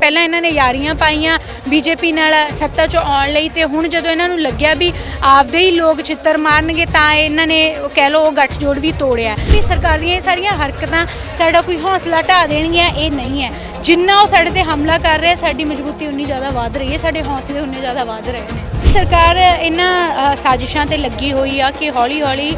ਪਹਿਲਾਂ ਇਹਨਾਂ ਨੇ ਯਾਰੀਆਂ ਪਾਈਆਂ ਬੀਜੇਪੀ ਨਾਲ ਸੱਤਾ 'ਚ ਆਉਣ ਲਈ, ਤੇ ਹੁਣ ਜਦੋਂ ਇਹਨਾਂ ਨੂੰ ਲੱਗਿਆ ਵੀ ਆਪਦੇ ਹੀ ਲੋਕ ਛਿੱਤਰ ਮਾਰਨਗੇ ਤਾਂ ਇਹਨਾਂ ਨੇ ਕਹਿ ਲਓ ਉਹ ਗੱਠਜੋੜ ਵੀ ਤੋੜਿਆ ਵੀ ਸਰਕਾਰ ਦੀਆਂ ਇਹ ਸਾਰੀਆਂ ਹਰਕਤਾਂ ਸਾਡਾ ਕੋਈ ਹੌਸਲਾ ਢਾਹ ਦੇਣਗੀਆਂ, ਇਹ ਨਹੀਂ ਹੈ। ਜਿੰਨਾ ਉਹ ਸਾਡੇ ਤੇ ਹਮਲਾ ਕਰ ਰਿਹਾ ਸਾਡੀ ਮਜ਼ਬੂਤੀ ਉਨੀ ਜ਼ਿਆਦਾ ਵੱਧ ਰਹੀ ਹੈ, ਸਾਡੇ ਹੌਸਲੇ ਉਨੇ ਜ਼ਿਆਦਾ ਵੱਧ ਰਹੇ ਨੇ। ਸਰਕਾਰ ਇਹਨਾਂ ਸਾਜ਼ਿਸ਼ਾਂ ਤੇ ਲੱਗੀ ਹੋਈ ਆ ਕਿ ਹੌਲੀ ਹੌਲੀ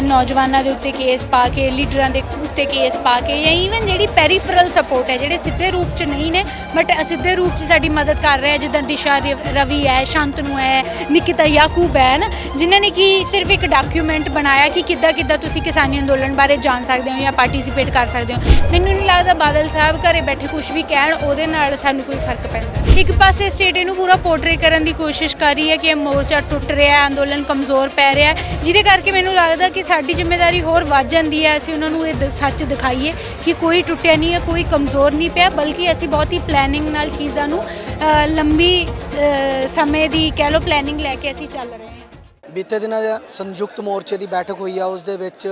ਨੌਜਵਾਨਾਂ ਦੇ ਉੱਤੇ ਕੇਸ ਪਾ ਕੇ, ਲੀਡਰਾਂ ਦੇ ਉੱਤੇ ਕੇਸ ਪਾ ਕੇ, ਜਾਂ ਈਵਨ ਜਿਹੜੀ ਪੈਰੀਫਰਲ ਸਪੋਰਟ ਹੈ, ਜਿਹੜੇ ਸਿੱਧੇ ਰੂਪ 'ਚ ਨਹੀਂ ਨੇ ਬਟ ਅਸਿੱਧੇ ਰੂਪ 'ਚ ਸਾਡੀ ਮਦਦ ਕਰ ਰਹੇ, ਜਿੱਦਾਂ ਦਿਸ਼ਾ ਰਵੀ ਹੈ, ਸ਼ਾਂਤਨੂ ਹੈ, ਨਿਕਿਤਾ ਯਾਕੂਬ ਹੈ ਨਾ, ਜਿਨ੍ਹਾਂ ਨੇ ਕਿ ਸਿਰਫ ਇੱਕ ਡਾਕੂਮੈਂਟ ਬਣਾਇਆ ਕਿ ਕਿੱਦਾਂ ਤੁਸੀਂ ਕਿਸਾਨੀ ਅੰਦੋਲਨ ਬਾਰੇ ਜਾਣ ਸਕਦੇ ਹੋ ਜਾਂ ਪਾਰਟੀਸਿਪੇਟ ਕਰ ਸਕਦੇ ਹੋ। ਮੈਨੂੰ ਨਹੀਂ ਲੱਗਦਾ ਬਾਦਲ ਸਾਹਿਬ ਘਰੇ ਬੈਠੇ ਕੁਝ ਵੀ ਕਹਿਣ ਉਹਦੇ ਨਾਲ ਸਾਨੂੰ ਕੋਈ ਫਰਕ ਪੈਂਦਾ। ਇੱਕ ਪਾਸੇ ਸਟੇਟ ਇਹਨੂੰ ਪੂਰਾ ਪੋਰਟਰੇ ਕਰਨ ਦੀ ਕੋਸ਼ਿਸ਼ ਕਰ ਰਹੀ ਹੈ ਕਿ ਮੋਰਚਾ ਟੁੱਟ ਰਿਹਾ, ਅੰਦੋਲਨ ਕਮਜ਼ੋਰ ਪੈ ਰਿਹਾ, ਜਿਹਦੇ ਕਰਕੇ ਮੈਨੂੰ ਲੱਗਦਾ ਕਿ ਸਾਡੀ ਜ਼ਿੰਮੇਵਾਰੀ ਹੋਰ ਵੱਧ ਜਾਂਦੀ ਹੈ। ਅਸੀਂ ਉਹਨਾਂ ਨੂੰ ਇਹ ਸੱਚ ਦਿਖਾਈਏ ਕਿ ਕੋਈ ਟੁੱਟਿਆ ਨਹੀਂ ਹੈ, ਕੋਈ ਕਮਜ਼ੋਰ ਨਹੀਂ ਪਿਆ, ਬਲਕਿ ਅਸੀਂ ਬਹੁਤ ਹੀ ਪਲੈਨਿੰਗ ਨਾਲ ਚੀਜ਼ਾਂ ਨੂੰ ਲੰਬੀ ਸਮੇਂ ਦੀ ਕਹਿ ਲਓ ਪਲੈਨਿੰਗ ਲੈ ਕੇ ਅਸੀਂ ਚੱਲ ਰਹੇ ਹਾਂ। ਬੀਤੇ ਦਿਨਾਂ ਸੰਯੁਕਤ ਮੋਰਚੇ ਦੀ ਬੈਠਕ ਹੋਈ ਆ, ਉਸ ਦੇ ਵਿੱਚ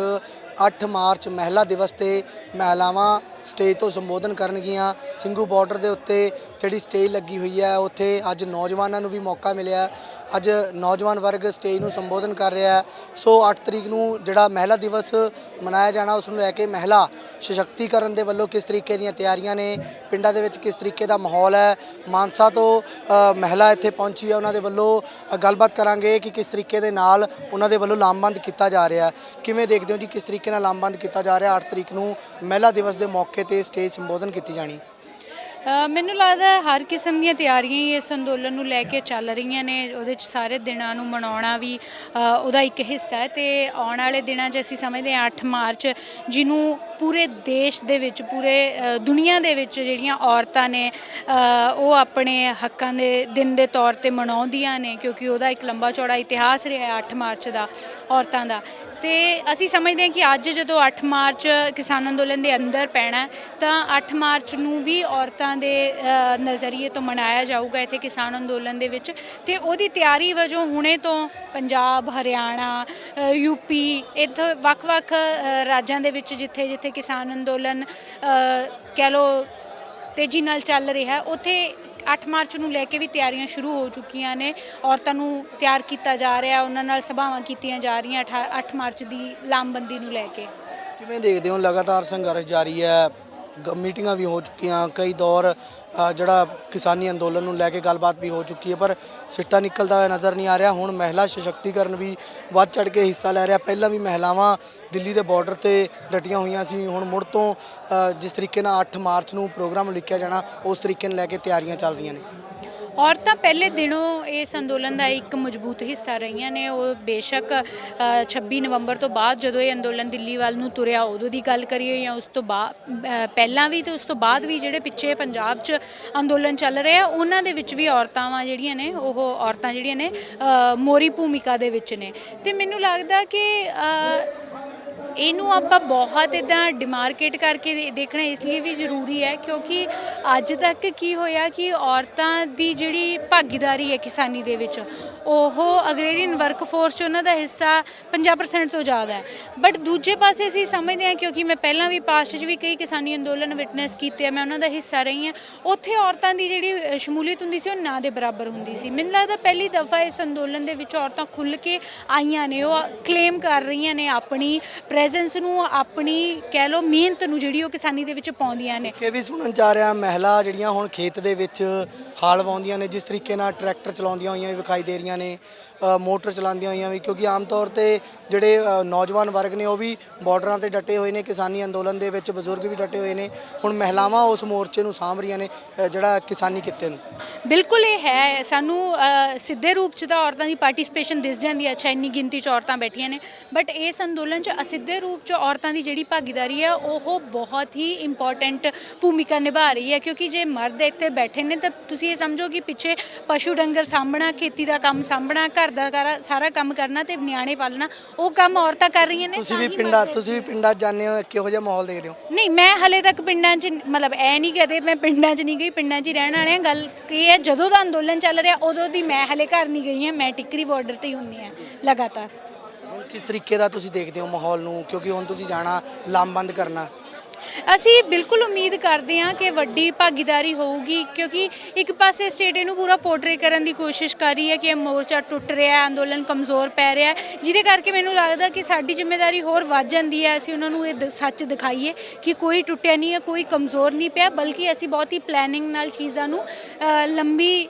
8 ਮਾਰਚ ਮਹਿਲਾ ਦਿਵਸ ਤੇ ਮਹਿਲਾਵਾਂ ਸਟੇਜ ਤੋਂ ਸੰਬੋਧਨ ਕਰਨਗੀਆਂ। ਸਿੰਘੂ ਬਾਰਡਰ ਦੇ ਉੱਤੇ ਜਿਹੜੀ ਸਟੇਜ ਲੱਗੀ ਹੋਈ ਹੈ ਉੱਥੇ ਅੱਜ ਨੌਜਵਾਨਾਂ ਨੂੰ ਵੀ ਮੌਕਾ ਮਿਲਿਆ, ਅੱਜ ਨੌਜਵਾਨ ਵਰਗ ਸਟੇਜ ਨੂੰ ਸੰਬੋਧਨ ਕਰ ਰਿਹਾ। ਸੋ 8 ਤਰੀਕ ਨੂੰ ਜਿਹੜਾ ਮਹਿਲਾ ਦਿਵਸ ਮਨਾਇਆ ਜਾਣਾ, ਉਸ ਨੂੰ ਲੈ ਕੇ ਮਹਿਲਾ ਸਸ਼ਕਤੀਕਰਨ ਦੇ ਵੱਲੋਂ ਕਿਸ ਤਰੀਕੇ ਦੀਆਂ ਤਿਆਰੀਆਂ ਨੇ, ਪਿੰਡਾਂ ਦੇ ਵਿੱਚ ਕਿਸ ਤਰੀਕੇ ਦਾ ਮਾਹੌਲ ਹੈ। ਮਾਨਸਾ ਤੋਂ ਮਹਿਲਾ ਇੱਥੇ ਪਹੁੰਚੀ ਹੈ, ਉਹਨਾਂ ਦੇ ਵੱਲੋਂ ਗੱਲਬਾਤ ਕਰਾਂਗੇ ਕਿ ਕਿਸ ਤਰੀਕੇ ਦੇ ਨਾਲ ਉਹਨਾਂ ਦੇ ਵੱਲੋਂ ਲਾਮਬੰਦ ਕੀਤਾ ਜਾ ਰਿਹਾ। ਕਿਵੇਂ ਦੇਖਦੇ ਹੋ ਜੀ ਕਿਸ ਤਰੀਕੇ ਨਾਲ ਲਾਮਬੰਦ ਕੀਤਾ ਜਾ ਰਿਹਾ? 8 ਤਰੀਕ ਨੂੰ ਮਹਿਲਾ ਦਿਵਸ ਦੇ ਮੌਕੇ ਤੇ ਸਟੇਜ ਸੰਬੋਧਨ ਕੀਤੀ ਜਾਣੀ। ਮੈਨੂੰ ਲੱਗਦਾ ਹਰ ਕਿਸਮ ਦੀਆਂ ਤਿਆਰੀਆਂ ਹੀ ਇਸ ਅੰਦੋਲਨ ਨੂੰ ਲੈ ਕੇ ਚੱਲ ਰਹੀਆਂ ਨੇ। ਉਹਦੇ 'ਚ ਸਾਰੇ ਦਿਨਾਂ ਨੂੰ ਮਨਾਉਣਾ ਵੀ ਉਹਦਾ ਇੱਕ ਹਿੱਸਾ ਹੈ, ਤੇ ਆਉਣ ਵਾਲੇ ਦਿਨਾਂ 'ਚ ਅਸੀਂ ਸਮਝਦੇ ਹਾਂ 8 ਮਾਰਚ ਜਿਹਨੂੰ ਪੂਰੇ ਦੇਸ਼ ਦੇ ਵਿੱਚ, ਪੂਰੇ ਦੁਨੀਆ ਦੇ ਵਿੱਚ ਜਿਹੜੀਆਂ ਔਰਤਾਂ ਨੇ ਉਹ ਆਪਣੇ ਹੱਕਾਂ ਦੇ ਦਿਨ ਦੇ ਤੌਰ 'ਤੇ ਮਨਾਉਂਦੀਆਂ ਨੇ, ਕਿਉਂਕਿ ਉਹਦਾ ਇੱਕ ਲੰਬਾ ਚੌੜਾ ਇਤਿਹਾਸ ਰਿਹਾ 8 ਮਾਰਚ ਦਾ ਔਰਤਾਂ ਦਾ। ਤੇ ਅਸੀਂ ਸਮਝਦੇ ਹਾਂ ਕਿ ਅੱਜ ਜਦੋਂ 8 ਮਾਰਚ ਕਿਸਾਨ ਅੰਦੋਲਨ ਦੇ ਅੰਦਰ ਪੈਣਾ ਤਾਂ 8 ਮਾਰਚ ਨੂੰ ਵੀ ਔਰਤਾਂ ਦੇ ਨਜ਼ਰੀਏ ਤੋਂ ਮਨਾਇਆ ਜਾਊਗਾ ਇੱਥੇ ਕਿਸਾਨ ਅੰਦੋਲਨ ਦੇ ਵਿੱਚ। ਤੇ ਉਹਦੀ ਤਿਆਰੀ ਵਜੋਂ ਹੁਣੇ ਤੋਂ ਪੰਜਾਬ, ਹਰਿਆਣਾ, ਯੂਪੀ, ਇੱਥੇ ਵੱਖ-ਵੱਖ ਰਾਜਾਂ ਦੇ ਵਿੱਚ ਜਿੱਥੇ ਜਿੱਥੇ ਕਿਸਾਨ ਅੰਦੋਲਨ ਕਹਿ ਲਓ ਤੇਜ਼ੀ ਨਾਲ ਚੱਲ ਰਿਹਾ, ਉੱਥੇ 8 ਮਾਰਚ ਨੂੰ ਲੈ ਕੇ ਵੀ ਤਿਆਰੀਆਂ ਸ਼ੁਰੂ ਹੋ ਚੁੱਕੀਆਂ ਨੇ। ਔਰਤਾਂ ਨੂੰ ਤਿਆਰ ਕੀਤਾ ਜਾ ਰਿਹਾ, ਉਹਨਾਂ ਨਾਲ ਸਭਾਵਾਂ ਕੀਤੀਆਂ ਜਾ ਰਹੀਆਂ 8 ਮਾਰਚ ਦੀ ਲਾਮਬੰਦੀ ਨੂੰ ਲੈ ਕੇ। ਕਿਵੇਂ ਦੇਖਦੇ ਹੋ? ਲਗਾਤਾਰ ਸੰਘਰਸ਼ ਜਾਰੀ ਹੈ, ਮੀਟਿੰਗਾਂ ਵੀ ਹੋ ਚੁੱਕੀਆਂ, ਕਈ ਦੌਰ ਜਿਹੜਾ ਕਿਸਾਨੀ ਅੰਦੋਲਨ ਨੂੰ ਲੈ ਕੇ ਗੱਲਬਾਤ ਵੀ ਹੋ ਚੁੱਕੀ ਹੈ, ਪਰ ਸਿੱਟਾ ਨਿਕਲਦਾ ਹੋਇਆ ਨਜ਼ਰ ਨਹੀਂ ਆ ਰਿਹਾ। ਹੁਣ ਮਹਿਲਾ ਸਸ਼ਕਤੀਕਰਨ ਵੀ ਵੱਧ ਚੜ੍ਹ ਕੇ ਹਿੱਸਾ ਲੈ ਰਿਹਾ। ਪਹਿਲਾਂ ਵੀ ਮਹਿਲਾਵਾਂ ਦਿੱਲੀ ਦੇ ਬਾਰਡਰ ਤੇ ਡਟੀਆਂ ਹੋਈਆਂ ਸੀ, ਹੁਣ ਮੁੜ ਤੋਂ ਜਿਸ ਤਰੀਕੇ ਨਾਲ 8 ਮਾਰਚ ਨੂੰ ਪ੍ਰੋਗਰਾਮ ਲਿਖਿਆ ਜਾਣਾ ਉਸ ਤਰੀਕੇ ਨੂੰ ਲੈ ਕੇ ਤਿਆਰੀਆਂ ਚੱਲ ਰਹੀਆਂ ਨੇ। ਔਰਤਾਂ ਪਹਿਲੇ ਦਿਨੋਂ ਇਸ ਅੰਦੋਲਨ ਦਾ ਇੱਕ ਮਜ਼ਬੂਤ ਹਿੱਸਾ ਰਹੀਆਂ ਨੇ। ਉਹ ਬੇਸ਼ੱਕ 26 ਨਵੰਬਰ ਤੋਂ ਬਾਅਦ ਜਦੋਂ ਇਹ ਅੰਦੋਲਨ ਦਿੱਲੀ ਵੱਲ ਨੂੰ ਤੁਰਿਆ ਉਦੋਂ ਦੀ ਗੱਲ ਕਰੀਏ ਜਾਂ ਉਸ ਤੋਂ ਬਾਅਦ ਪਹਿਲਾਂ ਵੀ ਤੇ ਉਸ ਤੋਂ ਬਾਅਦ ਵੀ ਜਿਹੜੇ ਪਿੱਛੇ ਪੰਜਾਬ 'ਚ ਅੰਦੋਲਨ ਚੱਲ ਰਹੇ ਆ ਉਹਨਾਂ ਦੇ ਵਿੱਚ ਵੀ ਔਰਤਾਂ ਜਿਹੜੀਆਂ ਨੇ ਮੋਹਰੀ ਭੂਮਿਕਾ ਦੇ ਵਿੱਚ ਨੇ। ਤੇ ਮੈਨੂੰ ਲੱਗਦਾ ਕਿ ਇਹਨੂੰ ਆਪਾਂ ਬਹੁਤ ਇੱਦਾਂ ਡਿਮਾਰਕੇਟ ਕਰਕੇ ਦੇਖਣਾ ਇਸ ਲਈ ਵੀ ਜ਼ਰੂਰੀ ਹੈ ਕਿਉਂਕਿ ਅੱਜ ਤੱਕ ਕੀ ਹੋਇਆ ਕਿ ਔਰਤਾਂ ਦੀ ਜਿਹੜੀ ਭਾਗੀਦਾਰੀ ਹੈ ਕਿਸਾਨੀ ਦੇ ਵਿੱਚ ਉਹ ਅਗਰੇਰੀਅਨ ਵਰਕਫੋਰਸ 'ਚ ਉਹਨਾਂ ਦਾ ਹਿੱਸਾ 50% ਤੋਂ ਜ਼ਿਆਦਾ ਹੈ। ਬਟ ਦੂਜੇ ਪਾਸੇ ਅਸੀਂ ਸਮਝਦੇ ਹਾਂ, ਕਿਉਂਕਿ ਮੈਂ ਪਹਿਲਾਂ ਵੀ ਪਾਸਟ 'ਚ ਵੀ ਕਈ ਕਿਸਾਨੀ ਅੰਦੋਲਨ ਵਿਟਨੈਸ ਕੀਤੇ ਆ, ਮੈਂ ਉਹਨਾਂ ਦਾ ਹਿੱਸਾ ਰਹੀ ਹਾਂ, ਉੱਥੇ ਔਰਤਾਂ ਦੀ ਜਿਹੜੀ ਸ਼ਮੂਲੀਅਤ ਹੁੰਦੀ ਸੀ ਉਹ ਨਾ ਦੇ ਬਰਾਬਰ ਹੁੰਦੀ ਸੀ। ਮੈਨੂੰ ਲੱਗਦਾ ਪਹਿਲੀ ਦਫਾ ਇਸ ਅੰਦੋਲਨ ਦੇ ਵਿੱਚ ਔਰਤਾਂ ਖੁੱਲ੍ਹ ਕੇ ਆਈਆਂ ਨੇ, ਉਹ ਕਲੇਮ ਕਰ ਰਹੀਆਂ ਨੇ ਆਪਣੀ ਪ੍ਰੈਜ਼ੈਂਸ ਨੂੰ, ਆਪਣੀ ਕਹਿ ਲਓ ਮਿਹਨਤ ਨੂੰ ਜਿਹੜੀ ਉਹ ਕਿਸਾਨੀ ਦੇ ਵਿੱਚ ਪਾਉਂਦੀਆਂ ਨੇ। ਇਹ ਵੀ ਸੁਣਨ 'ਚ ਆ ਰਿਹਾ ਮਹਿਲਾ ਜਿਹੜੀਆਂ ਹੁਣ ਖੇਤ ਦੇ ਵਿੱਚ ਹਾਲ ਵਾਉਂਦੀਆਂ ਨੇ, ਜਿਸ ਤਰੀਕੇ ਨਾਲ ਟਰੈਕਟਰ ਚਲਾਉਂਦੀਆਂ ਹੋਈਆਂ ਵੀ ਵਿਖਾਈ ਦੇ ਰਹੀਆਂ ਨੇ, ਮੋਟਰ ਚਲਾਉਂਦੀਆਂ ਹੋਈਆਂ ਵੀ, ਕਿਉਂਕਿ ਆਮ ਤੌਰ 'ਤੇ ਜਿਹੜੇ ਨੌਜਵਾਨ ਵਰਗ ਨੇ ਉਹ ਵੀ ਬਾਰਡਰਾਂ 'ਤੇ ਡਟੇ ਹੋਏ ਨੇ, ਕਿਸਾਨੀ ਅੰਦੋਲਨ ਦੇ ਵਿੱਚ ਬਜ਼ੁਰਗ ਵੀ ਡਟੇ ਹੋਏ ਨੇ। ਹੁਣ ਮਹਿਲਾਵਾਂ ਉਸ ਮੋਰਚੇ ਨੂੰ ਸਾਂਭ ਰਹੀਆਂ ਨੇ ਜਿਹੜਾ ਕਿਸਾਨੀ ਕਿੱਤੇ ਨੂੰ। ਬਿਲਕੁਲ ਇਹ ਹੈ, ਸਾਨੂੰ ਸਿੱਧੇ ਰੂਪ 'ਚ ਤਾਂ ਔਰਤਾਂ ਦੀ ਪਾਰਟੀਸਪੇਸ਼ਨ ਦਿਸ ਜਾਂਦੀ ਹੈ, ਅੱਛਾ ਇੰਨੀ ਗਿਣਤੀ 'ਚ ਔਰਤਾਂ ਬੈਠੀਆਂ ਨੇ, ਬਟ ਇਸ ਅੰਦੋਲਨ 'ਚ ਅਸਿੱਧੇ ਰੂਪ 'ਚ ਔਰਤਾਂ ਦੀ ਜਿਹੜੀ ਭਾਗੀਦਾਰੀ ਹੈ ਉਹ ਬਹੁਤ ਹੀ ਇੰਪੋਰਟੈਂਟ ਭੂਮਿਕਾ ਨਿਭਾ ਰਹੀ ਹੈ। ਕਿਉਂਕਿ ਜੇ ਮਰਦ ਇੱਥੇ ਬੈਠੇ ਨੇ ਤਾਂ ਤੁਸੀਂ ਇਹ ਸਮਝੋ ਕਿ ਪਿੱਛੇ ਪਸ਼ੂ ਡੰਗਰ ਸਾਂਭਣਾ, ਖੇਤੀ ਦਾ ਕੰਮ ਸਾਂਭਣਾ, ਘਰ ਦਾ ਸਾਰਾ ਕੰਮ ਕਰਨਾ ਤੇ ਨਿਆਣੇ ਪਾਲਣਾ, ਉਹ ਕੰਮ ਔਰਤਾਂ ਕਰ ਰਹੀਆਂ ਨੇ। ਤੁਸੀਂ ਵੀ ਪਿੰਡਾਂ 'ਚ ਜਾਂਦੇ ਹੋ, ਕਿਹੋ ਜਿਹਾ ਮਾਹੌਲ ਦੇਖਦੇ ਹੋ? ਨਹੀਂ, ਮੈਂ ਹਲੇ ਤੱਕ ਪਿੰਡਾਂ 'ਚ ਮਤਲਬ ਇਹ ਨਹੀਂ ਕਹਦੇ ਮੈਂ ਪਿੰਡਾਂ 'ਚ ਨਹੀਂ ਗਈ, ਪਿੰਡਾਂ 'ਚ ਹੀ ਰਹਿਣ ਵਾਲੇ ਹਾਂ। ਗੱਲ ਇਹ ਹੈ ਜਦੋਂ ਦਾ ਅੰਦੋਲਨ ਚੱਲ ਰਿਹਾ ਉਦੋਂ ਦੀ ਮੈਂ ਹਲੇ ਘਰ ਨਹੀਂ ਗਈ ਹਾਂ, ਮੈਂ ਟਿੱਕਰੀ ਬਾਰਡਰ 'ਤੇ ਹੀ ਹੁੰਦੀ ਹਾਂ ਲਗਾਤਾਰ। ਹੁਣ ਕਿਸ ਤਰੀਕੇ ਦਾ ਤੁਸੀਂ ਦੇਖਦੇ ਹੋ ਮਾਹੌਲ ਨੂੰ, ਕਿਉਂਕਿ ਹੁਣ ਤੁਸੀਂ ਜਾਣਾ ਲਾਮਬੰਦ ਕਰਨਾ? ਅਸੀਂ ਬਿਲਕੁਲ ਉਮੀਦ ਕਰਦੇ ਹਾਂ ਕਿ ਵੱਡੀ ਭਾਗੀਦਾਰੀ ਹੋਊਗੀ, ਕਿਉਂਕਿ ਇੱਕ ਪਾਸੇ ਸਟੇਟ ਇਹਨੂੰ ਪੂਰਾ ਪੋਰਟਰੇ ਕਰਨ ਦੀ ਕੋਸ਼ਿਸ਼ ਕਰ ਰਹੀ ਹੈ ਕਿ ਇਹ ਮੋਰਚਾ ਟੁੱਟ ਰਿਹਾ ਹੈ, ਅੰਦੋਲਨ ਕਮਜ਼ੋਰ ਪੈ ਰਿਹਾ ਹੈ, ਜਿਹਦੇ ਕਰਕੇ ਮੈਨੂੰ ਲੱਗਦਾ ਕਿ ਸਾਡੀ ਜ਼ਿੰਮੇਵਾਰੀ ਹੋਰ ਵੱਧ ਜਾਂਦੀ ਹੈ। ਅਸੀਂ ਉਹਨਾਂ ਨੂੰ ਇਹ ਸੱਚ ਦਿਖਾਈਏ ਕਿ ਕੋਈ ਟੁੱਟਿਆ ਨਹੀਂ ਹੈ, ਕੋਈ ਕਮਜ਼ੋਰ ਨਹੀਂ ਪਿਆ, ਬਲਕਿ ਅਸੀਂ ਬਹੁਤ ਹੀ ਪਲੈਨਿੰਗ ਨਾਲ ਚੀਜ਼ਾਂ ਨੂੰ ਲੰਬੀ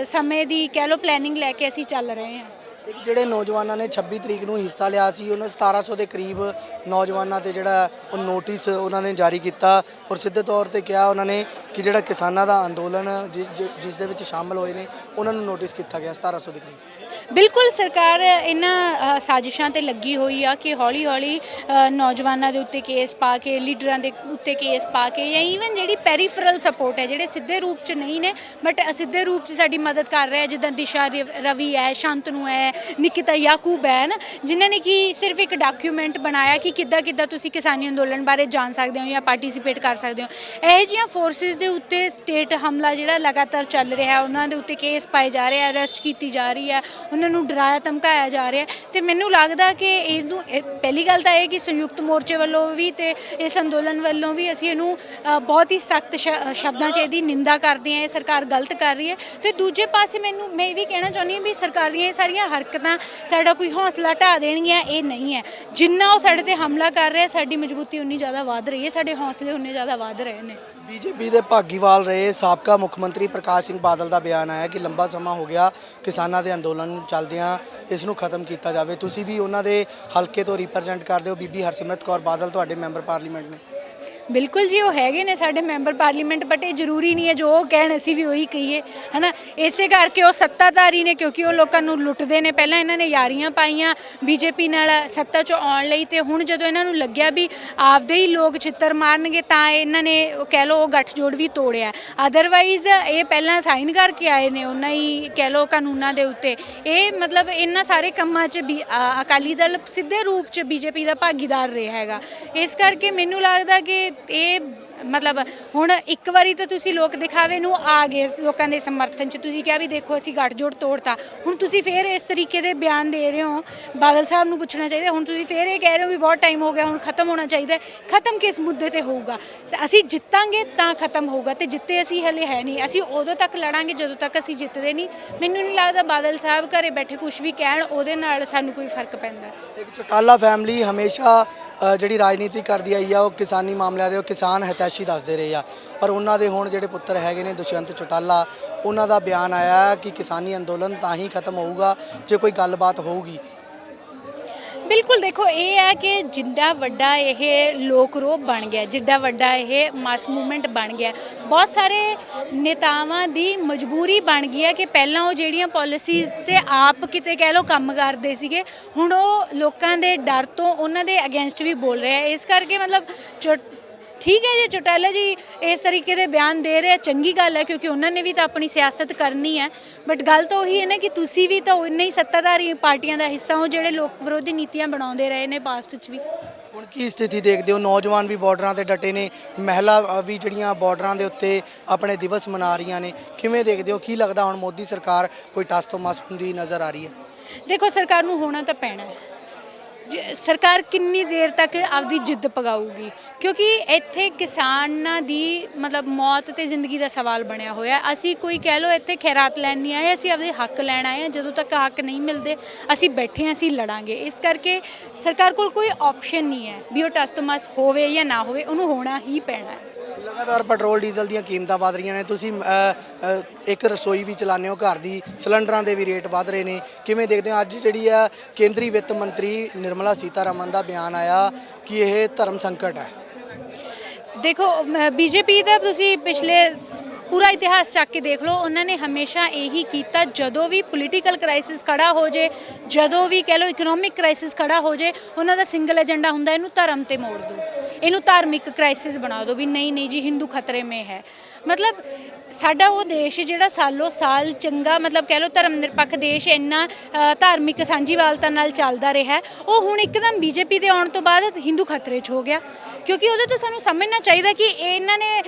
ਸਮੇਂ ਦੀ ਕਹਿ ਲਓ ਪਲੈਨਿੰਗ ਲੈ ਕੇ ਅਸੀਂ ਚੱਲ ਰਹੇ ਹਾਂ। ਇੱਕ ਜਿਹੜੇ ਨੌਜਵਾਨਾਂ ਨੇ 26 ਤਰੀਕ ਨੂੰ ਹਿੱਸਾ ਲਿਆ ਸੀ, ਉਹਨਾਂ 1700 ਦੇ ਕਰੀਬ ਨੌਜਵਾਨਾਂ ਤੇ ਜਿਹੜਾ ਉਹ ਨੋਟਿਸ ਉਹਨਾਂ ਨੇ ਜਾਰੀ ਕੀਤਾ ਔਰ ਸਿੱਧੇ ਤੌਰ ਤੇ ਕਿਹਾ ਉਹਨਾਂ ਨੇ ਕਿ ਜਿਹੜਾ ਕਿਸਾਨਾਂ ਦਾ ਅੰਦੋਲਨ ਜਿਸ ਦੇ ਵਿੱਚ ਸ਼ਾਮਲ ਹੋਏ ਨੇ ਉਹਨਾਂ ਨੂੰ ਨੋਟਿਸ ਕੀਤਾ ਗਿਆ 1700 ਦੇ ਕਰੀਬ। ਬਿਲਕੁਲ ਸਰਕਾਰ ਇਹਨਾਂ ਸਾਜ਼ਿਸ਼ਾਂ ਤੇ ਲੱਗੀ ਹੋਈ ਆ ਕਿ ਹੌਲੀ ਹੌਲੀ ਨੌਜਵਾਨਾਂ ਦੇ ਉੱਤੇ ਕੇਸ ਪਾ ਕੇ, ਲੀਡਰਾਂ ਦੇ ਉੱਤੇ ਕੇਸ ਪਾ ਕੇ, ਜਾਂ ਈਵਨ ਜਿਹੜੀ ਪੈਰੀਫਰਲ ਸਪੋਰਟ ਹੈ, ਜਿਹੜੇ ਸਿੱਧੇ ਰੂਪ 'ਚ ਨਹੀਂ ਨੇ ਬਟ ਅਸਿੱਧੇ ਰੂਪ 'ਚ ਸਾਡੀ ਮਦਦ ਕਰ ਰਿਹਾ, ਜਿੱਦਾਂ ਦਿਸ਼ਾ ਰਵੀ ਹੈ, ਸ਼ਾਂਤਨੂ ਹੈ, ਨਿਕਿਤਾ ਯਾਕੂਬ ਹੈ ਨਾ, ਜਿਨ੍ਹਾਂ ਨੇ ਕਿ ਸਿਰਫ ਇੱਕ ਡਾਕੂਮੈਂਟ ਬਣਾਇਆ ਕਿ ਕਿੱਦਾਂ ਤੁਸੀਂ ਕਿਸਾਨੀ ਅੰਦੋਲਨ ਬਾਰੇ ਜਾਣ ਸਕਦੇ ਹੋ ਜਾਂ ਪਾਰਟਿਸਿਪੇਟ ਕਰ ਸਕਦੇ ਹੋ। ਇਹੋ ਜਿਹੀਆਂ ਫੋਰਸਿਸ ਦੇ ਉੱਤੇ ਸਟੇਟ ਹਮਲਾ ਜਿਹੜਾ ਲਗਾਤਾਰ ਚੱਲ ਰਿਹਾ, ਉਹਨਾਂ ਦੇ ਉੱਤੇ ਕੇਸ ਪਾਏ ਜਾ ਰਹੇ ਆ, ਅਰੈਸਟ ਕੀਤੀ ਜਾ ਰਹੀ ਹੈ, ਉਹਨਾਂ ਨੂੰ ਡਰਾਇਆ ਧਮਕਾਇਆ ਜਾ ਰਿਹਾ। ਤੇ ਮੈਨੂੰ ਲੱਗਦਾ ਕਿ ਇਹਨੂੰ ਪਹਿਲੀ ਗੱਲ ਤਾਂ ਇਹ ਕਿ ਸੰਯੁਕਤ ਮੋਰਚੇ ਵੱਲੋਂ ਵੀ ਤੇ ਇਸ ਅੰਦੋਲਨ ਵੱਲੋਂ ਵੀ ਅਸੀਂ ਇਹਨੂੰ ਬਹੁਤ ਹੀ ਸਖਤ ਸ਼ਬਦਾਂ 'ਚ ਇਹਦੀ ਨਿੰਦਾ ਕਰਦੇ ਹਾਂ। ਇਹ ਸਰਕਾਰ ਗਲਤ ਕਰ ਰਹੀ ਹੈ। ਤੇ ਦੂਜੇ ਪਾਸੇ ਮੈਂ ਇਹ ਵੀ ਕਹਿਣਾ ਚਾਹੁੰਦੀ ਹਾਂ ਵੀ ਸਰਕਾਰ ਦੀਆਂ ਇਹ ਸਾਰੀਆਂ ਹਰਕਤਾਂ ਸਾਡਾ ਕੋਈ ਹੌਸਲਾ ਢਾਹ ਦੇਣਗੀਆਂ, ਇਹ ਨਹੀਂ ਹੈ। ਜਿੰਨਾ ਉਹ ਸਾਡੇ ਤੇ ਹਮਲਾ ਕਰ ਰਿਹਾ, ਸਾਡੀ ਮਜ਼ਬੂਤੀ ਉਨੀ ਜ਼ਿਆਦਾ ਵੱਧ ਰਹੀ ਹੈ, ਸਾਡੇ ਹੌਸਲੇ ਉਨੇ ਜ਼ਿਆਦਾ ਵੱਧ ਰਹੇ ਨੇ। ਬੀਜੇਪੀ ਦੇ ਭਾਗੀਵਾਲ ਰਹੇ ਸਾਬਕਾ ਮੁੱਖ ਮੰਤਰੀ ਪ੍ਰਕਾਸ਼ ਸਿੰਘ ਬਾਦਲ ਦਾ ਬਿਆਨ ਆਇਆ ਕਿ ਲੰਬਾ ਸਮਾਂ ਹੋ ਗਿਆ ਕਿਸਾਨਾਂ ਦੇ ਅੰਦੋਲਨ ਨੂੰ ਚੱਲਦਿਆਂ, ਇਸ ਨੂੰ ਖਤਮ ਕੀਤਾ ਜਾਵੇ। ਤੁਸੀਂ ਵੀ ਉਹਨਾਂ ਦੇ ਹਲਕੇ ਤੋਂ ਰਿਪਰੈਜ਼ੈਂਟ ਕਰਦੇ ਹੋ, ਬੀਬੀ ਹਰਸਿਮਰਤ ਕੌਰ ਬਾਦਲ ਤੁਹਾਡੇ ਮੈਂਬਰ ਪਾਰਲੀਮੈਂਟ ਨੇ। ਬਿਲਕੁਲ ਜੀ, ਉਹ ਹੈਗੇ ਨੇ ਸਾਡੇ ਮੈਂਬਰ ਪਾਰਲੀਮੈਂਟ, ਬਟ ਇਹ ਜ਼ਰੂਰੀ ਨਹੀਂ ਹੈ ਜੋ ਉਹ ਕਹਿਣ ਅਸੀਂ ਵੀ ਉਹੀ ਕਹੀਏ, ਹੈ ਨਾ। ਇਸੇ ਕਰਕੇ ਉਹ ਸੱਤਾਧਾਰੀ ਨੇ, ਕਿਉਂਕਿ ਉਹ ਲੋਕਾਂ ਨੂੰ ਲੁੱਟਦੇ ਨੇ। ਪਹਿਲਾਂ ਇਹਨਾਂ ਨੇ ਯਾਰੀਆਂ ਪਾਈਆਂ ਬੀਜੇਪੀ ਨਾਲ ਸੱਤਾ 'ਚ ਆਉਣ ਲਈ, ਤੇ ਹੁਣ ਜਦੋਂ ਇਹਨਾਂ ਨੂੰ ਲੱਗਿਆ ਵੀ ਆਪਦੇ ਹੀ ਲੋਕ ਛਿੱਤਰ ਮਾਰਨਗੇ ਤਾਂ ਇਹਨਾਂ ਨੇ ਕਹਿ ਲਓ ਉਹ ਗੱਠਜੋੜ ਵੀ ਤੋੜਿਆ। ਅਦਰਵਾਈਜ਼ ਇਹ ਪਹਿਲਾਂ ਸਾਈਨ ਕਰਕੇ ਆਏ ਨੇ ਉਹਨਾਂ ਹੀ ਕਹਿ ਲਓ ਕਾਨੂੰਨਾਂ ਦੇ ਉੱਤੇ। ਇਹ ਮਤਲਬ ਇਹਨਾਂ ਸਾਰੇ ਕੰਮਾਂ 'ਚ ਵੀ ਅਕਾਲੀ ਦਲ ਸਿੱਧੇ ਰੂਪ 'ਚ ਬੀਜੇਪੀ ਦਾ ਭਾਗੀਦਾਰ ਰਿਹਾ ਹੈਗਾ। ਇਸ ਕਰਕੇ ਮੈਨੂੰ ਲੱਗਦਾ ਕਿ ਇਹ ਮਤਲਬ ਹੁਣ ਇੱਕ ਵਾਰੀ ਤਾਂ ਤੁਸੀਂ ਲੋਕ ਦਿਖਾਵੇ ਨੂੰ ਆ ਗਏ ਲੋਕਾਂ ਦੇ ਸਮਰਥਨ 'ਚ, ਤੁਸੀਂ ਕਿਹਾ ਵੀ ਦੇਖੋ ਅਸੀਂ ਗੱਠਜੋੜ ਤੋੜਤਾ, ਹੁਣ ਤੁਸੀਂ ਫੇਰ ਇਸ ਤਰੀਕੇ ਦੇ ਬਿਆਨ ਦੇ ਰਹੇ ਹੋ। ਬਾਦਲ ਸਾਹਿਬ ਨੂੰ ਪੁੱਛਣਾ ਚਾਹੀਦਾ, ਹੁਣ ਤੁਸੀਂ ਫੇਰ ਇਹ ਕਹਿ ਰਹੇ ਹੋ ਵੀ ਬਹੁਤ ਟਾਈਮ ਹੋ ਗਿਆ, ਹੁਣ ਖਤਮ ਹੋਣਾ ਚਾਹੀਦਾ। ਖਤਮ ਕਿਸ ਮੁੱਦੇ ਤੇ ਹੋਊਗਾ? ਅਸੀਂ ਜਿੱਤਾਂਗੇ ਤਾਂ ਖਤਮ ਹੋਊਗਾ, ਤੇ ਜਿੱਤੇ ਅਸੀਂ ਹਲੇ ਹੈ ਨਹੀਂ। ਅਸੀਂ ਉਦੋਂ ਤੱਕ ਲੜਾਂਗੇ ਜਦੋਂ ਤੱਕ ਅਸੀਂ ਜਿੱਤਦੇ ਨਹੀਂ। ਮੈਨੂੰ ਨਹੀਂ ਲੱਗਦਾ ਬਾਦਲ ਸਾਹਿਬ ਘਰੇ ਬੈਠੇ ਕੁਝ ਵੀ ਕਹਿਣ ਉਹਦੇ ਨਾਲ ਸਾਨੂੰ ਕੋਈ ਫਰਕ ਪੈਂਦਾ। ਇੱਕ ਚੌਟਾਲਾ ਫੈਮਿਲੀ ਹਮੇਸ਼ਾ ਜਿਹੜੀ ਰਾਜਨੀਤੀ ਕਰਦੀ ਆਈ ਆ, ਉਹ ਕਿਸਾਨੀ ਮਾਮਲਿਆਂ ਦੇ ਉਹ ਕਿਸਾਨ ਹਿਤੈਸ਼ੀ ਦੱਸਦੇ ਰਹੇ ਆ, ਪਰ ਉਹਨਾਂ ਦੇ ਹੁਣ ਜਿਹੜੇ ਪੁੱਤਰ ਹੈਗੇ ਨੇ ਦੁਸ਼ਯੰਤ ਚੌਟਾਲਾ, ਉਹਨਾਂ ਦਾ ਬਿਆਨ ਆਇਆ ਕਿ ਕਿਸਾਨੀ ਅੰਦੋਲਨ ਤਾਂ ਹੀ ਖਤਮ ਹੋਊਗਾ ਜੇ ਕੋਈ ਗੱਲਬਾਤ ਹੋਊਗੀ। ਬਿਲਕੁਲ, ਦੇਖੋ ਇਹ ਹੈ ਕਿ ਜਿੱਡਾ ਵੱਡਾ ਇਹ ਲੋਕ ਰੋਹ ਬਣ ਗਿਆ, ਜਿੱਡਾ ਵੱਡਾ ਇਹ ਮਾਸ ਮੂਵਮੈਂਟ ਬਣ ਗਿਆ, ਬਹੁਤ ਸਾਰੇ ਨੇਤਾਵਾਂ ਦੀ ਮਜਬੂਰੀ ਬਣ ਗਈ ਹੈ ਕਿ ਪਹਿਲਾਂ ਉਹ ਜਿਹੜੀਆਂ ਪਾਲਿਸੀਜ਼ ਤੇ ਆਪ ਕਿਤੇ ਕਹਿ ਲਓ ਕੰਮ ਕਰਦੇ ਸੀਗੇ, ਹੁਣ ਉਹ ਲੋਕਾਂ ਦੇ ਡਰ ਤੋਂ ਉਹਨਾਂ ਦੇ ਅਗੇਂਸਟ ਵੀ ਬੋਲ ਰਹੇ ਆ। ਇਸ ਕਰਕੇ ਮਤਲਬ ਠੀਕ ਹੈ ਜੀ, ਚੌਟਾਲਾ ਜੀ ਇਸ ਤਰੀਕੇ ਦੇ ਬਿਆਨ ਦੇ ਰਹੇ ਆ, ਚੰਗੀ ਗੱਲ ਹੈ, ਕਿਉਂਕਿ ਉਹਨਾਂ ਨੇ ਵੀ ਤਾਂ ਆਪਣੀ ਸਿਆਸਤ ਕਰਨੀ ਹੈ। ਬਟ ਗੱਲ ਤਾਂ ਉਹੀ ਹੈ ਨਾ ਕਿ ਤੁਸੀਂ ਵੀ ਤਾਂ ਉਨੇ ਹੀ ਸੱਤਾਧਾਰੀ ਪਾਰਟੀਆਂ ਦਾ ਹਿੱਸਾ ਹੋ ਜਿਹੜੇ ਲੋਕ ਵਿਰੋਧੀ ਨੀਤੀਆਂ ਬਣਾਉਂਦੇ ਰਹੇ ਨੇ ਪਾਸਟ 'ਚ ਵੀ। ਹੁਣ ਕੀ ਸਥਿਤੀ ਦੇਖਦੇ ਹੋ? ਨੌਜਵਾਨ ਵੀ ਬਾਰਡਰਾਂ ਤੇ ਡਟੇ ਨੇ, ਮਹਿਲਾ ਵੀ ਜਿਹੜੀਆਂ ਬਾਰਡਰਾਂ ਦੇ ਉੱਤੇ ਆਪਣੇ ਦਿਵਸ ਮਨਾ ਰਹੀਆਂ ਨੇ, ਕਿਵੇਂ ਦੇਖਦੇ ਹੋ? ਕੀ ਲੱਗਦਾ ਹੁਣ ਮੋਦੀ ਸਰਕਾਰ ਕੋਈ ਟਸ ਤੋਂ ਮਸ ਹੁੰਦੀ ਨਜ਼ਰ ਆ ਰਹੀ ਹੈ? ਦੇਖੋ ਸਰਕਾਰ ਨੂੰ ਹੋਣਾ ਤਾਂ ਪੈਣਾ ਹੈ। ਸਰਕਾਰ ਕਿੰਨੀ ਦੇਰ ਤੱਕ ਆਪਦੀ ਜਿੱਦ ਪਗਾਊਗੀ, ਕਿਉਂਕਿ ਇੱਥੇ ਕਿਸਾਨਾਂ ਦੀ ਮਤਲਬ ਮੌਤ ਤੇ ਜ਼ਿੰਦਗੀ ਦਾ ਸਵਾਲ ਬਣਿਆ ਹੋਇਆ। ਅਸੀਂ ਕੋਈ ਕਹਿ ਲਓ ਇੱਥੇ ਖੈਰਾਤ ਲੈਣ ਨਹੀਂ ਆਏ, ਅਸੀਂ ਆਪਦੇ ਹੱਕ ਲੈਣ ਆਏ ਹਾਂ। ਜਦੋਂ ਤੱਕ ਹੱਕ ਨਹੀਂ ਮਿਲਦੇ ਅਸੀਂ ਬੈਠੇ ਹਾਂ, ਅਸੀਂ ਲੜਾਂਗੇ। ਇਸ ਕਰਕੇ ਸਰਕਾਰ ਕੋਲ ਕੋਈ ਆਪਸ਼ਨ ਨਹੀਂ ਹੈ ਵੀ ਉਹ ਟਸ ਤੋਂ ਮਸ ਹੋਵੇ ਜਾਂ ਨਾ ਹੋਵੇ, ਉਹਨੂੰ ਹੋਣਾ ਹੀ ਪੈਣਾ ਹੈ। ਲਗਾਤਾਰ ਪੈਟਰੋਲ ਡੀਜ਼ਲ ਦੀਆਂ ਕੀਮਤਾਂ ਵਧ ਰਹੀਆਂ ਨੇ, ਤੁਸੀਂ ਇੱਕ ਰਸੋਈ ਵੀ ਚਲਾਉਂਦੇ ਹੋ ਘਰ ਦੀ, ਸਿਲੰਡਰਾਂ ਦੇ ਵੀ ਰੇਟ ਵਧ ਰਹੇ ਨੇ, ਕਿਵੇਂ ਦੇਖਦੇ ਹੋ? ਅੱਜ ਜਿਹੜੀ ਆ ਕੇਂਦਰੀ ਵਿੱਤ ਮੰਤਰੀ ਨਿਰਮਲਾ ਸੀਤਾਰਮਨ ਦਾ ਬਿਆਨ ਆਇਆ ਕਿ ਇਹ ਧਰਮ ਸੰਕਟ ਹੈ। ਦੇਖੋ ਬੀਜੇਪੀ ਦਾ ਤੁਸੀਂ ਪਿਛਲੇ ਪੂਰਾ ਇਤਿਹਾਸ ਚੱਕ ਕੇ ਦੇਖ ਲਓ, ਉਹਨਾਂ ਨੇ ਹਮੇਸ਼ਾ ਇਹੀ ਕੀਤਾ। ਜਦੋਂ ਵੀ ਪੋਲੀਟੀਕਲ ਕ੍ਰਾਈਸਿਸ ਖੜਾ ਹੋ ਜੇ, ਜਦੋਂ ਵੀ ਕਹਿ ਲਓ ਇਕਨੋਮਿਕ ਕ੍ਰਾਈਸਿਸ ਖੜਾ ਹੋ ਜੇ, ਉਹਨਾਂ ਦਾ ਸਿੰਗਲ ਏਜੰਡਾ ਹੁੰਦਾ ਇਹਨੂੰ ਧਰਮ ਤੇ ਮੋੜ ਦਿਓ, ਇਹਨੂੰ ਧਾਰਮਿਕ ਕ੍ਰਾਈਸਿਸ ਬਣਾ ਦਿਓ ਵੀ ਨਹੀਂ ਜੀ ਹਿੰਦੂ ਖਤਰੇ ਮੇ ਹੈ। ਮਤਲਬ ਸਾਡਾ ਉਹ ਦੇਸ਼ ਜਿਹੜਾ ਸਾਲੋਂ ਸਾਲ ਚੰਗਾ ਮਤਲਬ ਕਹਿ ਲਓ ਧਰਮ ਨਿਰਪੱਖ ਦੇਸ਼ ਇੰਨਾ ਧਾਰਮਿਕ ਸਾਂਝੀਵਾਲਤਾ ਨਾਲ ਚੱਲਦਾ ਰਿਹਾ, ਉਹ ਹੁਣ ਇੱਕਦਮ ਬੀਜੇਪੀ ਦੇ ਆਉਣ ਤੋਂ ਬਾਅਦ ਹਿੰਦੂ ਖਤਰੇ 'ਚ ਹੋ ਗਿਆ। ਕਿਉਂਕਿ ਉਹਦੇ ਤੋਂ ਸਾਨੂੰ ਸਮਝਣਾ ਚਾਹੀਦਾ ਕਿ ਇਹਨਾਂ ਨੇ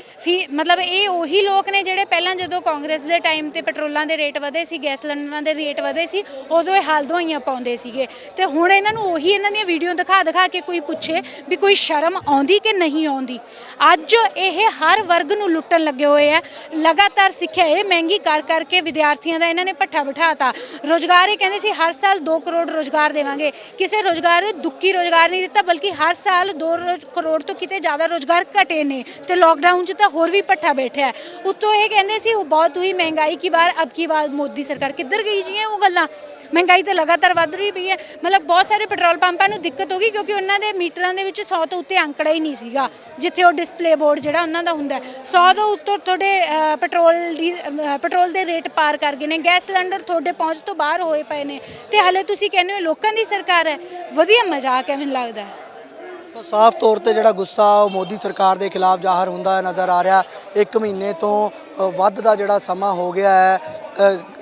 ਮਤਲਬ ਇਹ ਉਹੀ ਲੋਕ ਨੇ ਜਿਹੜੇ ਪਹਿਲਾਂ ਜਦੋਂ ਕਾਂਗਰਸ ਦੇ ਟਾਈਮ ਤੇ ਪੈਟਰੋਲਾਂ ਦੇ ਰੇਟ ਵਧੇ ਸੀ, ਗੈਸ ਸਿਲੰਡਰਾਂ ਦੇ ਰੇਟ ਵਧੇ ਸੀ, ਉਦੋਂ ਇਹ ਹਾਲ ਦਵਾਈਆਂ ਪਾਉਂਦੇ ਸੀਗੇ ਤੇ ਹੁਣ ਇਹਨਾਂ ਨੂੰ ਉਹੀ ਇਹਨਾਂ ਦੀਆਂ ਵੀਡੀਓ ਦਿਖਾ ਕੇ ਕੋਈ ਪੁੱਛੇ ਵੀ ਕੋਈ ਸ਼ਰਮ ਆਉਂਦੀ ਕਿ ਨਹੀਂ ਆਉਂਦੀ। ਅੱਜ ਇਹ ਹਰ ਵਰਗ ਨੂੰ ਲੁੱਟਣ ਲੱਗੇ ਹੋਏ ਆ। ਲਗਾਤਾਰ ਸਿੱਖਿਆ ਇਹ ਮਹਿੰਗੀ ਕਰ ਕਰਕੇ ਵਿਦਿਆਰਥੀਆਂ ਦਾ ਇਹਨਾਂ ਨੇ ਭੱਠਾ ਬਿਠਾਤਾ। ਰੋਜ਼ਗਾਰ ਇਹ ਕਹਿੰਦੇ ਸੀ ਹਰ ਸਾਲ 2 ਕਰੋੜ ਰੋਜ਼ਗਾਰ ਦੇਵਾਂਗੇ, ਕਿਸੇ ਰੋਜ਼ਗਾਰ ਦੇ ਦੁੱਕੀ ਰੋਜ਼ਗਾਰ ਨਹੀਂ ਦਿੱਤਾ, ਬਲਕਿ ਹਰ ਸਾਲ 2 ਕਰੋੜ ਤੋਂ ਕਿਤੇ ਜ਼ਿਆਦਾ ਰੋਜ਼ਗਾਰ ਘਟੇ ਨੇ ਤੇ ਲੋਕਡਾਊਨ 'ਚ ਤਾਂ ਹੋਰ ਵੀ ਭੱਠਾ ਬੈਠਿਆ। ਉੱਤੋਂ ਇਹ ਕਹਿੰਦੇ ਸੀ ਬਹੁਤ हुई महंगाई की बार, अब की बार मोदी सरकार किधर गई जी वो गल्लां। ਮਹਿੰਗਾਈ ਤਾਂ ਲਗਾਤਾਰ ਵੱਧ ਰਹੀ ਪਈ ਹੈ। ਮਤਲਬ ਬਹੁਤ ਸਾਰੇ ਪੈਟਰੋਲ ਪੰਪਾਂ ਨੂੰ ਦਿੱਕਤ ਹੋ ਗਈ ਕਿਉਂਕਿ ਉਹਨਾਂ ਦੇ ਮੀਟਰਾਂ ਦੇ ਵਿੱਚ 100 ਤੋਂ ਉੱਤੇ ਅੰਕੜਾ ਹੀ ਨਹੀਂ ਸੀਗਾ, ਜਿੱਥੇ ਉਹ ਡਿਸਪਲੇ ਬੋਰਡ ਜਿਹੜਾ ਉਹਨਾਂ ਦਾ ਹੁੰਦਾ 100 ਤੋਂ ਉੱਤੇ ਤੁਹਾਡੇ ਪੈਟਰੋਲ ਦੇ ਰੇਟ ਪਾਰ ਕਰ ਗਏ ਨੇ। ਗੈਸ ਸਿਲੰਡਰ ਤੁਹਾਡੇ ਪਹੁੰਚ ਤੋਂ ਬਾਹਰ ਹੋਏ ਪਏ ਨੇ ਤੇ ਹਲੇ ਤੁਸੀਂ ਕਹਿੰਦੇ ਹੋ ਲੋਕਾਂ ਦੀ ਸਰਕਾਰ ਹੈ। ਵਧੀਆ ਮਜ਼ਾਕ ਹੈ ਮੈਨੂੰ ਲੱਗਦਾ ਹੈ। ਸਾਫ਼ ਤੌਰ ਤੇ ਜਿਹੜਾ ਗੁੱਸਾ ਉਹ ਮੋਦੀ ਸਰਕਾਰ ਦੇ ਖਿਲਾਫ ਜ਼ਾਹਰ ਹੁੰਦਾ ਨਜ਼ਰ ਆ ਰਿਹਾ। 1 ਮਹੀਨੇ ਤੋਂ ਵੱਧ ਦਾ ਜਿਹੜਾ ਸਮਾਂ ਹੋ ਗਿਆ ਹੈ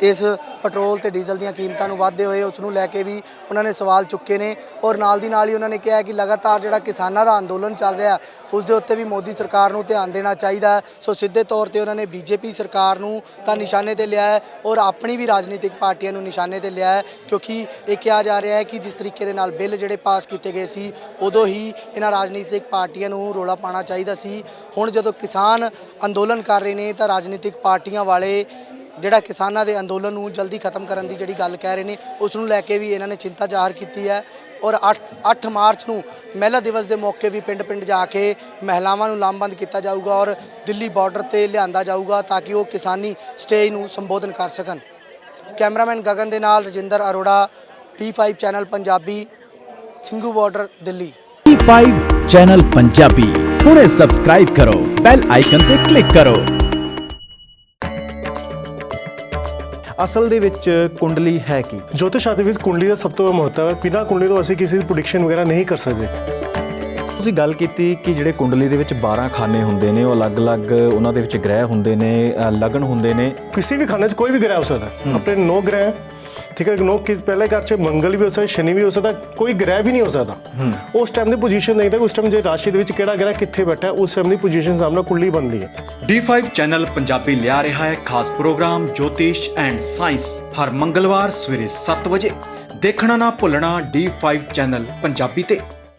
ਇਸ ਪੈਟਰੋਲ ਤੇ ਡੀਜ਼ਲ ਦੀਆਂ ਕੀਮਤਾਂ ਨੂੰ ਵਧਦੇ ਹੋਏ, ਉਸ ਨੂੰ ਲੈ ਕੇ ਵੀ ਉਹਨਾਂ ਨੇ ਸਵਾਲ ਚੁੱਕੇ ਨੇ ਔਰ ਨਾਲ ਦੀ ਨਾਲ ਹੀ ਉਹਨਾਂ ਨੇ ਕਿਹਾ ਕਿ ਲਗਾਤਾਰ ਜਿਹੜਾ ਕਿਸਾਨਾਂ ਦਾ ਅੰਦੋਲਨ ਚੱਲ ਰਿਹਾ ਉਸ ਦੇ ਉੱਤੇ ਵੀ ਮੋਦੀ ਸਰਕਾਰ ਨੂੰ ਧਿਆਨ ਦੇਣਾ ਚਾਹੀਦਾ। ਸੋ ਸਿੱਧੇ ਤੌਰ ਤੇ ਉਹਨਾਂ ਨੇ ਬੀਜੇਪੀ ਸਰਕਾਰ ਨੂੰ ਤਾਂ ਨਿਸ਼ਾਨੇ ਤੇ ਲਿਆ ਹੈ ਔਰ ਆਪਣੀ ਵੀ ਰਾਜਨੀਤਿਕ ਪਾਰਟੀਆਂ ਨੂੰ ਨਿਸ਼ਾਨੇ ਤੇ ਲਿਆ ਹੈ, ਕਿਉਂਕਿ ਇਹ ਕਿਹਾ ਜਾ ਰਿਹਾ ਹੈ ਕਿ ਜਿਸ ਤਰੀਕੇ ਦੇ ਨਾਲ ਬਿੱਲ ਜਿਹੜੇ ਪਾਸ ਕੀਤੇ ਗਏ ਸੀ ਉਦੋਂ ਹੀ ਇਹਨਾਂ ਰਾਜਨੀਤਿਕ ਪਾਰਟੀਆਂ ਨੂੰ ਰੌਲਾ ਪਾਉਣਾ ਚਾਹੀਦਾ ਸੀ। ਹੁਣ ਜਦੋਂ ਕਿਸਾਨ ਅੰਦੋਲਨ ਕਰ ਰਹੇ ਨੇ ਤਾਂ ਰਾਜਨੀਤਿਕ ਪਾਰਟੀਆਂ ਵਾਲੇ ਜਿਹੜਾ ਕਿਸਾਨਾਂ ਦੇ ਅੰਦੋਲਨ ਨੂੰ ਜਲਦੀ ਖਤਮ ਕਰਨ ਦੀ ਜਿਹੜੀ ਗੱਲ ਕਹਿ ਰਹੇ ਨੇ ਉਸ ਨੂੰ ਲੈ ਕੇ ਵੀ ਇਹਨਾਂ ਨੇ ਚਿੰਤਾ ਜ਼ਾਹਰ ਕੀਤੀ ਹੈ। ਔਰ 8 ਮਾਰਚ ਨੂੰ ਮਹਿਲਾ ਦਿਵਸ ਦੇ ਮੌਕੇ ਵੀ ਪਿੰਡ ਜਾ ਕੇ ਮਹਿਲਾਵਾਂ ਨੂੰ ਲਾਮਬੰਦ ਕੀਤਾ ਜਾਊਗਾ ਔਰ ਦਿੱਲੀ ਬਾਰਡਰ ਤੇ ਲਿਆਂਦਾ ਜਾਊਗਾ ਤਾਂ ਕਿ ਉਹ ਕਿਸਾਨੀ ਸਟੇਜ ਨੂੰ ਸੰਬੋਧਨ ਕਰ ਸਕਣ। ਕੈਮਰਾਮੈਨ ਗਗਨ ਦੇ ਨਾਲ Rajinder Arora, T5 channel Punjabi, Singhu border, Delhi. T5 channel Punjabi ਹੁਣੇ ਸਬਸਕ੍ਰਾਈਬ ਕਰੋ, ਬੈਲ ਆਈਕਨ ਤੇ ਕਲਿੱਕ ਕਰੋ। ਅਸਲ ਦੇ ਵਿੱਚ ਕੁੰਡਲੀ ਹੈ ਕੀ? ज्योतिष शास्त्र ਵਿੱਚ ਕੁੰਡਲੀ ਦਾ ਸਭ ਤੋਂ ਮਹੱਤਵ ਹੈ। ਬਿਨਾਂ ਕੁੰਡਲੀ ਤੋਂ ਅਸੀਂ ਕਿਸੇ ਦੀ ਪ੍ਰੈਡਿਕਸ਼ਨ ਵਗੈਰਾ ਨਹੀਂ ਕਰ ਸਕਦੇ। ਤੁਸੀਂ ਗੱਲ ਕੀਤੀ ਕਿ ਜਿਹੜੇ ਕੁੰਡਲੀ ਦੇ ਵਿੱਚ 12 ਖਾਨੇ ਹੁੰਦੇ ਨੇ, ਉਹ ਅਲੱਗ-ਅਲੱਗ ਉਹਨਾਂ ਦੇ ਵਿੱਚ ਗ੍ਰਹਿ ਹੁੰਦੇ ਨੇ, ਲਗਨ ਹੁੰਦੇ ਨੇ। ਕਿਸੇ ਵੀ ਖਾਨੇ 'ਚ ਕੋਈ ਵੀ ਗ੍ਰਹਿ ਹੋ ਸਕਦਾ ਹੈ। ਆਪਣੇ 9 ਗ੍ਰਹਿ, ਠੀਕ ਹੈ, 9 ਪਹਿਲੇ ਘਰ 'ਚ ਮੰਗਲ ਵੀ ਹੋ ਸਕਦਾ, ਸ਼ਨੀ ਵੀ ਹੋ ਸਕਦਾ, ਕੋਈ ਗ੍ਰਹਿ ਵੀ ਨਹੀਂ ਹੋ ਸਕਦਾ। ਉਸ ਟਾਈਮ ਦੀ ਪੋਜੀਸ਼ਨ ਨਹੀਂ ਤਾਂ ਉਸ ਟਾਈਮ ਜੇ ਰਾਸ਼ੀ ਦੇ ਵਿੱਚ ਕਿਹੜਾ ਗ੍ਰਹਿ ਕਿੱਥੇ ਬੈਠਾ ਉਸ ਟਾਈਮ ਦੀ ਪੋਜੀਸ਼ਨ ਸਾਹਮਣੇ ਕੁੰਡਲੀ ਬਣਦੀ ਹੈ। D5 ਚੈਨਲ ਪੰਜਾਬੀ ਲਿਆ ਰਿਹਾ ਹੈ ਖਾਸ ਪ੍ਰੋਗਰਾਮ ਜੋਤਿਸ਼ ਐਂਡ ਸਾਇੰਸ ਹਰ ਮੰਗਲਵਾਰ ਸਵੇਰੇ 7 ਵਜੇ। ਦੇਖਣਾ ਨਾ ਭੁੱਲਣਾ D5 ਚੈਨਲ ਪੰਜਾਬੀ ਤੇ।